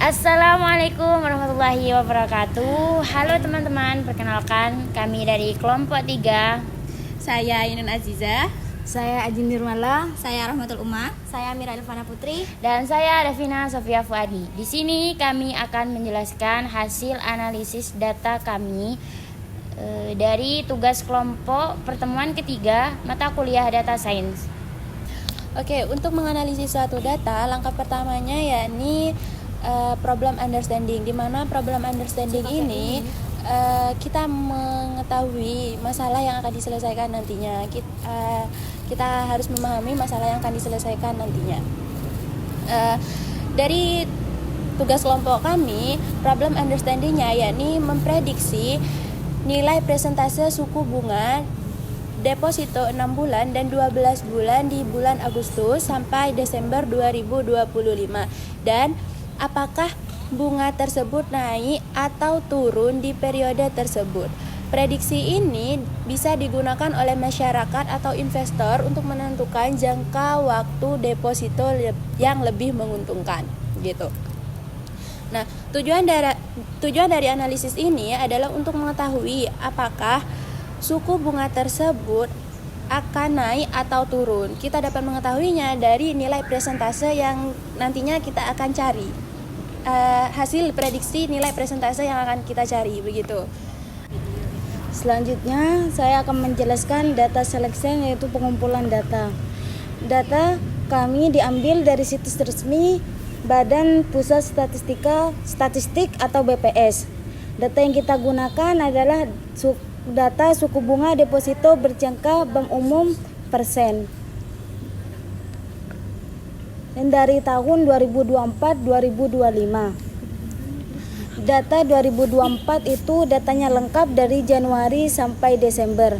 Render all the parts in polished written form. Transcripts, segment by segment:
Assalamualaikum warahmatullahi wabarakatuh. Halo teman-teman, perkenalkan kami dari kelompok 3. Saya Yunun Aziza. Saya Ajin Nirmala. Saya Rahmatul Umma. Saya Mira Elvana Putri. Dan saya Devina Sofia Fuadi. Di sini kami akan menjelaskan hasil analisis data kami dari tugas kelompok pertemuan ketiga mata kuliah data science. Oke, untuk menganalisis suatu data, langkah pertamanya yakni problem understanding. Di mana problem understanding ini kita mengetahui masalah yang akan diselesaikan nantinya. Kita harus memahami masalah yang akan diselesaikan nantinya. Dari tugas kelompok kami, problem understandingnya yakni memprediksi nilai persentase suku bunga deposito 6 bulan dan 12 bulan di bulan Agustus sampai Desember 2025, dan apakah bunga tersebut naik atau turun di periode tersebut. Prediksi ini bisa digunakan oleh masyarakat atau investor untuk menentukan jangka waktu deposito yang lebih menguntungkan, gitu. Nah, tujuan dari analisis ini adalah untuk mengetahui apakah suku bunga tersebut akan naik atau turun. Kita dapat mengetahuinya dari nilai persentase yang nantinya kita akan cari. Hasil prediksi nilai persentase yang akan kita cari, begitu. Selanjutnya saya akan menjelaskan data selection, yaitu pengumpulan data. Data kami diambil dari situs resmi Badan Pusat Statistik atau BPS. Data yang kita gunakan adalah data suku bunga deposito berjangka Bank Umum persen. Dan dari tahun 2024-2025. Data 2024 itu datanya lengkap dari Januari sampai Desember.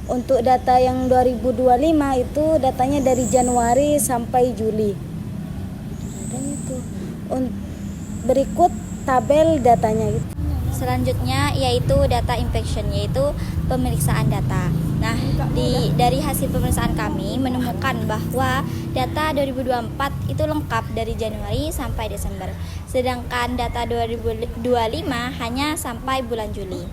Untuk data yang 2025 itu datanya dari Januari sampai Juli. Berikut tabel datanya. Selanjutnya yaitu data inspection, yaitu pemeriksaan data. Nah, dari hasil pemeriksaan kami menemukan bahwa data 2024 itu lengkap dari Januari sampai Desember. Sedangkan data 2025 hanya sampai bulan Juli.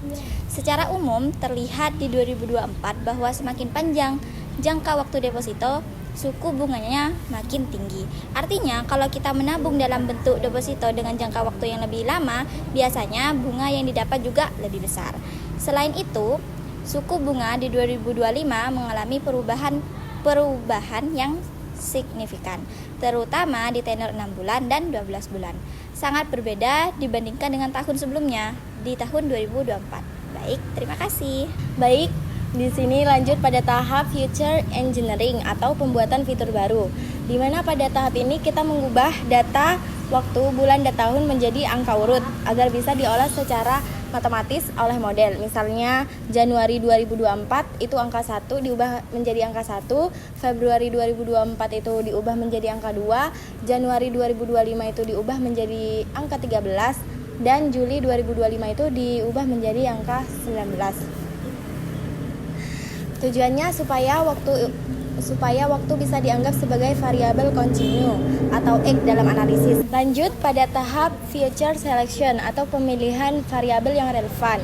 Secara umum terlihat di 2024 bahwa semakin panjang jangka waktu deposito, suku bunganya makin tinggi. Artinya kalau kita menabung dalam bentuk deposito dengan jangka waktu yang lebih lama, biasanya bunga yang didapat juga lebih besar. Selain itu, suku bunga di 2025 mengalami perubahan yang signifikan, terutama di tenor 6 bulan dan 12 bulan. Sangat berbeda dibandingkan dengan tahun sebelumnya di tahun 2024. Baik, terima kasih. Baik, di sini lanjut pada tahap future engineering atau pembuatan fitur baru, di mana pada tahap ini kita mengubah data waktu, bulan, dan tahun menjadi angka urut agar bisa diolah secara matematis oleh model. Misalnya Januari 2024 itu angka 1 diubah menjadi angka 1, Februari 2024 itu diubah menjadi angka 2, Januari 2025 itu diubah menjadi angka 13, dan Juli 2025 itu diubah menjadi angka 19. Tujuannya supaya waktu bisa dianggap sebagai variabel kontinu atau X dalam analisis. Lanjut pada tahap feature selection atau pemilihan variabel yang relevan,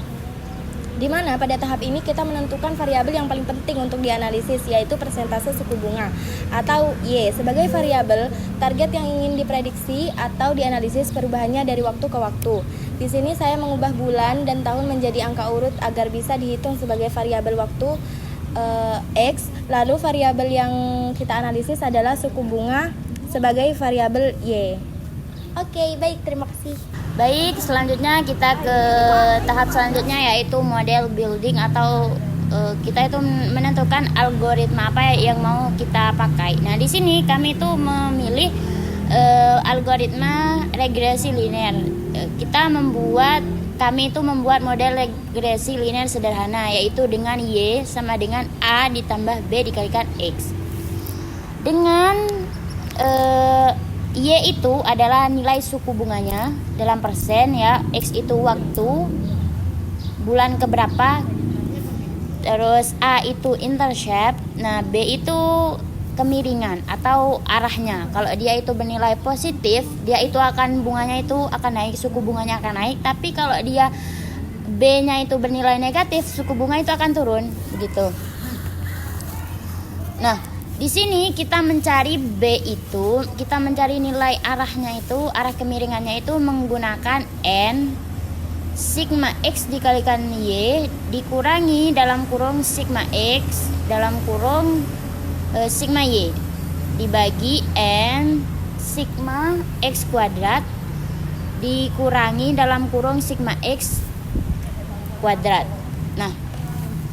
di mana pada tahap ini kita menentukan variabel yang paling penting untuk dianalisis, yaitu persentase suku bunga atau Y sebagai variabel target yang ingin diprediksi atau dianalisis perubahannya dari waktu ke waktu. Di sini saya mengubah bulan dan tahun menjadi angka urut agar bisa dihitung sebagai variabel waktu X, lalu variabel yang kita analisis adalah suku bunga sebagai variabel Y. Oke, baik, terima kasih. Baik, selanjutnya kita ke tahap selanjutnya, yaitu model building atau kita itu menentukan algoritma apa yang mau kita pakai. Nah, di sini kami itu memilih algoritma regresi linear. Kami itu membuat model regresi linear sederhana, yaitu dengan Y sama dengan A ditambah B dikalikan X. Dengan Y itu adalah nilai suku bunganya dalam persen ya, X itu waktu, bulan keberapa, terus A itu intercept, nah B itu kemiringan atau arahnya. Kalau dia itu bernilai positif, dia itu akan bunganya itu akan naik, suku bunganya akan naik. Tapi kalau dia B-nya itu bernilai negatif, suku bunga itu akan turun, begitu. Nah, di sini kita mencari B itu, kita mencari nilai arahnya itu, arah kemiringannya itu menggunakan N sigma X dikalikan Y dikurangi dalam kurung sigma X dalam kurung sigma Y dibagi N sigma X kuadrat dikurangi dalam kurung sigma X kuadrat. Nah,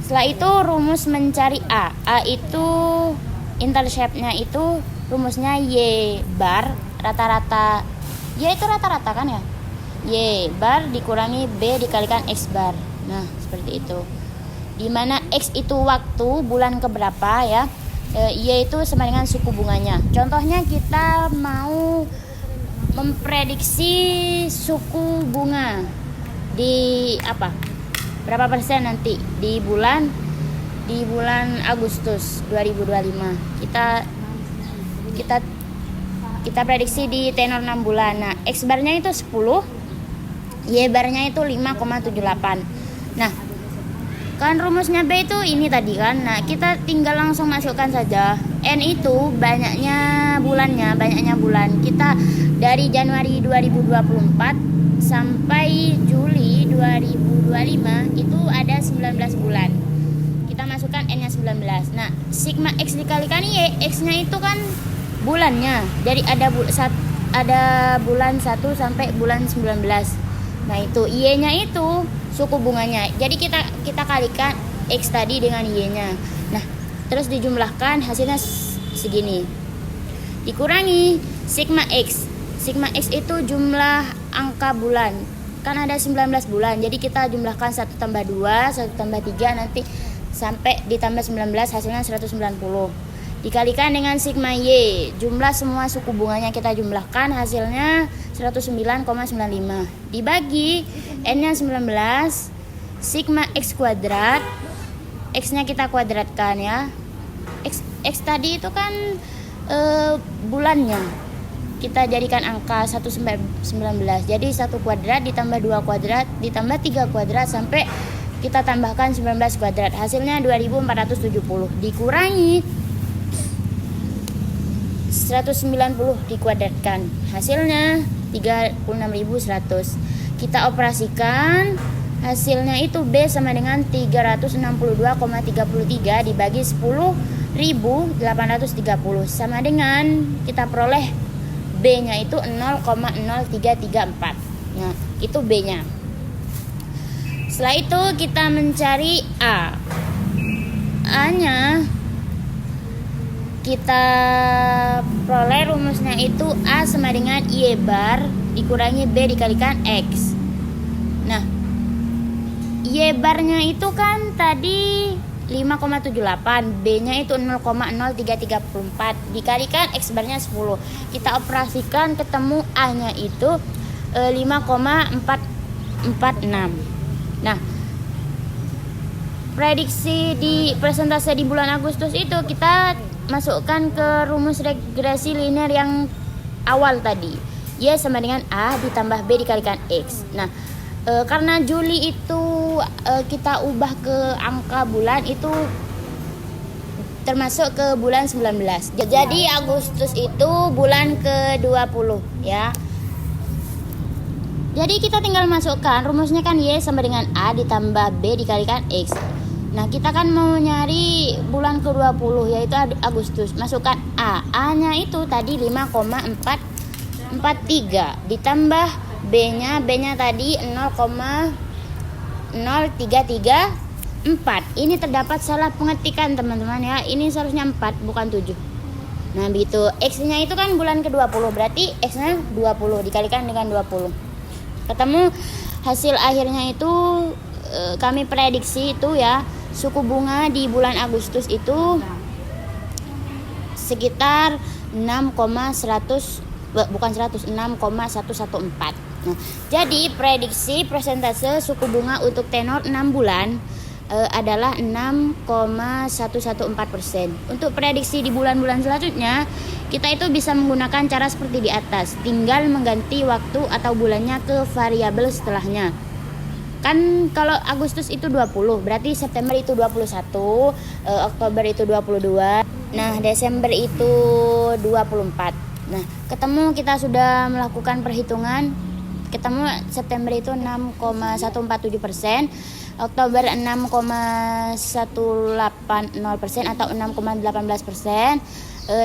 setelah itu rumus mencari A. A itu intercept-nya itu rumusnya Y bar rata-rata. Y itu rata-rata kan ya? Y bar dikurangi B dikalikan X bar. Nah, seperti itu. Dimana X itu waktu, bulan keberapa ya. Y itu sama dengan suku bunganya. Contohnya kita mau memprediksi suku bunga di apa? Berapa persen nanti di bulan Agustus 2025. Kita prediksi di tenor 6 bulan. Nah, X barnya itu 10, Y barnya itu 5,78. Nah, kan rumusnya B itu ini tadi kan. Nah, kita tinggal langsung masukkan saja. N itu banyaknya bulan. Kita dari Januari 2024 sampai Juli 2025 itu ada 19 bulan. Kita masukkan N-nya 19. Nah, sigma X dikalikan Y, X-nya itu kan bulannya. Jadi ada bulan 1 sampai bulan 19. Nah, itu Y-nya itu suku bunganya. Jadi kita kalikan X tadi dengan Y-nya. Nah, terus dijumlahkan hasilnya segini. Dikurangi sigma X. Sigma X itu jumlah angka bulan. Kan ada 19 bulan. Jadi kita jumlahkan 1 tambah 2, 1 tambah 3 nanti sampai ditambah 19 hasilnya 190. Dikalikan dengan sigma Y, jumlah semua suku bunganya kita jumlahkan hasilnya 109,95. Dibagi N-nya 19, sigma X kuadrat, X-nya kita kuadratkan ya. X tadi itu kan bulannya. Kita jadikan angka 1 sampai 19. Jadi 1 kuadrat ditambah 2 kuadrat ditambah 3 kuadrat sampai kita tambahkan 19 kuadrat. Hasilnya 2470 dikurangi 190 dikuadratkan. Hasilnya 36.100. Kita operasikan, hasilnya itu B sama dengan 362,33 dibagi 10.830 sama dengan kita peroleh B-nya itu 0,0334. Nah, itu B-nya. Setelah itu kita mencari A. A-nya kita peroleh rumusnya itu A sama dengan Y bar dikurangi B dikalikan X. Nah, Y barnya itu kan tadi 5,78, B-nya itu 0,0334 dikalikan X barnya 10. Kita operasikan ketemu A-nya itu 5,446. Nah, prediksi di persentase di bulan Agustus itu kita masukkan ke rumus regresi linear yang awal tadi. Y sama dengan A ditambah B dikalikan X. Nah, karena Juli itu kita ubah ke angka bulan itu termasuk ke bulan 19. Jadi Agustus itu bulan ke-20 ya. Jadi kita tinggal masukkan rumusnya kan Y sama dengan A ditambah B dikalikan X. Nah, kita kan mau nyari bulan ke-20 yaitu Agustus. Masukkan A. A-nya itu tadi 5,443 ditambah B-nya tadi 0,0334. Ini terdapat salah pengetikan teman-teman ya. Ini seharusnya 4 bukan 7. Nah, begitu. X-nya itu kan bulan ke-20, berarti X-nya 20 dikalikan dengan 20. Ketemu hasil akhirnya itu kami prediksi itu ya. Suku bunga di bulan Agustus itu sekitar 6,114. Nah, jadi prediksi persentase suku bunga untuk tenor 6 bulan adalah 6,114%. Untuk prediksi di bulan-bulan selanjutnya, kita itu bisa menggunakan cara seperti di atas, tinggal mengganti waktu atau bulannya ke variabel setelahnya. Kan kalau Agustus itu 20, berarti September itu 21, Oktober itu 22, nah Desember itu 24. Nah, ketemu kita sudah melakukan perhitungan, ketemu September itu 6,147%, Oktober 6,180% atau 6,18%,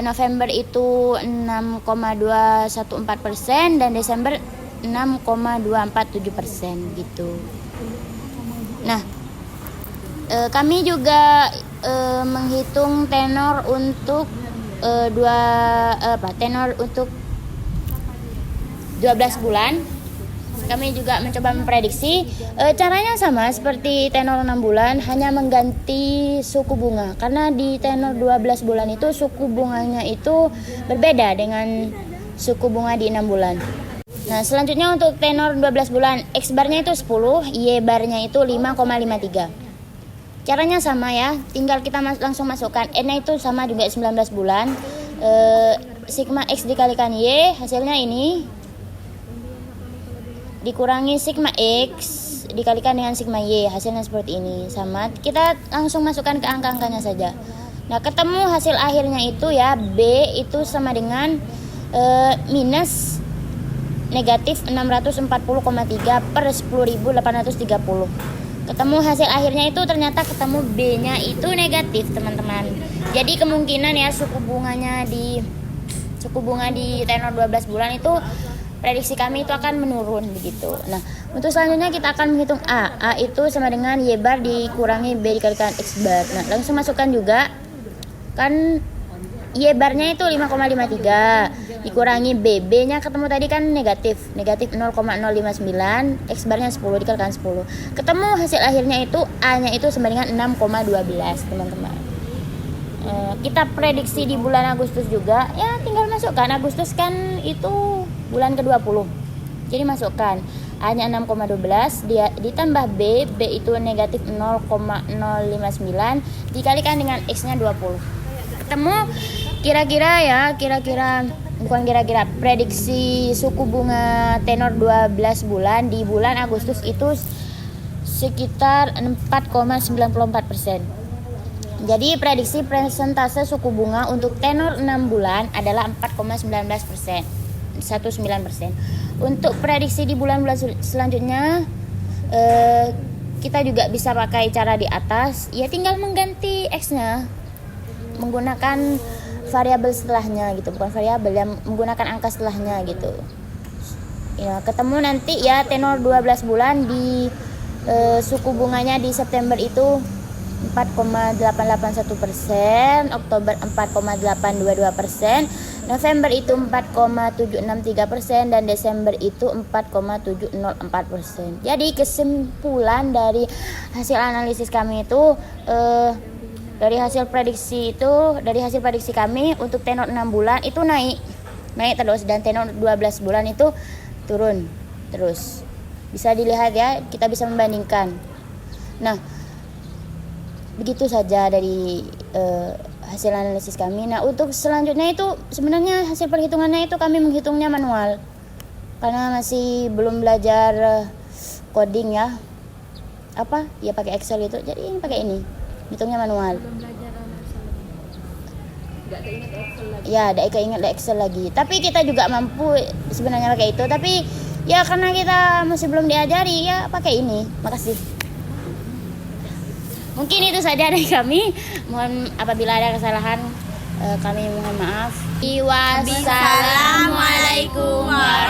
November itu 6,214% dan Desember 6,247% gitu. Nah, kami juga menghitung tenor untuk tenor untuk 12 bulan. Kami juga mencoba memprediksi. Caranya sama seperti tenor 6 bulan, hanya mengganti suku bunga. Karena di tenor 12 bulan itu suku bunganya itu berbeda dengan suku bunga di 6 bulan. Nah, selanjutnya untuk tenor 12 bulan, X barnya itu 10, Y barnya itu 5,53. Caranya sama ya, tinggal kita langsung masukkan N-nya itu sama juga 19 bulan. Sigma X dikalikan Y, hasilnya ini. Dikurangi sigma X dikalikan dengan sigma Y, hasilnya seperti ini. Sama, kita langsung masukkan ke angka-angkanya saja. Nah, ketemu hasil akhirnya itu ya, B itu sama dengan minus negatif 640,3 per 10.830. Ketemu hasil akhirnya itu ternyata ketemu B-nya itu negatif, teman-teman. Jadi kemungkinan ya suku bunga di tenor 12 bulan itu prediksi kami itu akan menurun begitu. Nah, untuk selanjutnya kita akan menghitung A. A itu sama dengan Y bar dikurangi B dikalikan X bar. Nah, langsung masukkan juga. Kan Y barnya itu 5,53 dikurangi B. B-nya ketemu tadi kan negatif 0,059, X barnya 10 dikalikan 10. Ketemu hasil akhirnya itu A-nya itu sama dengan 6,12, teman-teman. Kita prediksi di bulan Agustus juga, ya tinggal masukkan. Agustus kan itu bulan ke-20. Jadi masukkan A-nya 6,12 ditambah B itu negatif 0,059 dikalikan dengan X-nya 20. Ketemu kira-kira prediksi suku bunga tenor 12 bulan di bulan Agustus itu sekitar 4,94%. Jadi prediksi persentase suku bunga untuk tenor 6 bulan adalah 4,19%. 19%. Untuk prediksi di bulan-bulan selanjutnya kita juga bisa pakai cara di atas, ya tinggal mengganti X-nya menggunakan variabel setelahnya gitu, bukan variabel yang menggunakan angka setelahnya gitu. Ya, ketemu nanti ya tenor 12 bulan di suku bunganya di September itu 4,881%, Oktober 4,822%, November itu 4,763% dan Desember itu 4,704%. Jadi kesimpulan dari hasil analisis kami itu dari hasil prediksi kami untuk tenor 6 bulan itu naik terus dan tenor 12 bulan itu turun terus. Bisa dilihat ya, kita bisa membandingkan. Nah, begitu saja dari hasil analisis kami. Nah, untuk selanjutnya itu sebenarnya hasil perhitungannya itu kami menghitungnya manual karena masih belum belajar coding ya. Pakai Excel itu. Jadi ini pakai ini. Hitungnya manual. Ya, ada keinget Excel lagi. Tapi kita juga mampu sebenarnya pakai itu. Tapi ya karena kita masih belum diajari ya pakai ini. Makasih. Mungkin itu saja dari kami. Mohon apabila ada kesalahan kami mohon maaf. Wassalamualaikum warahmatullahi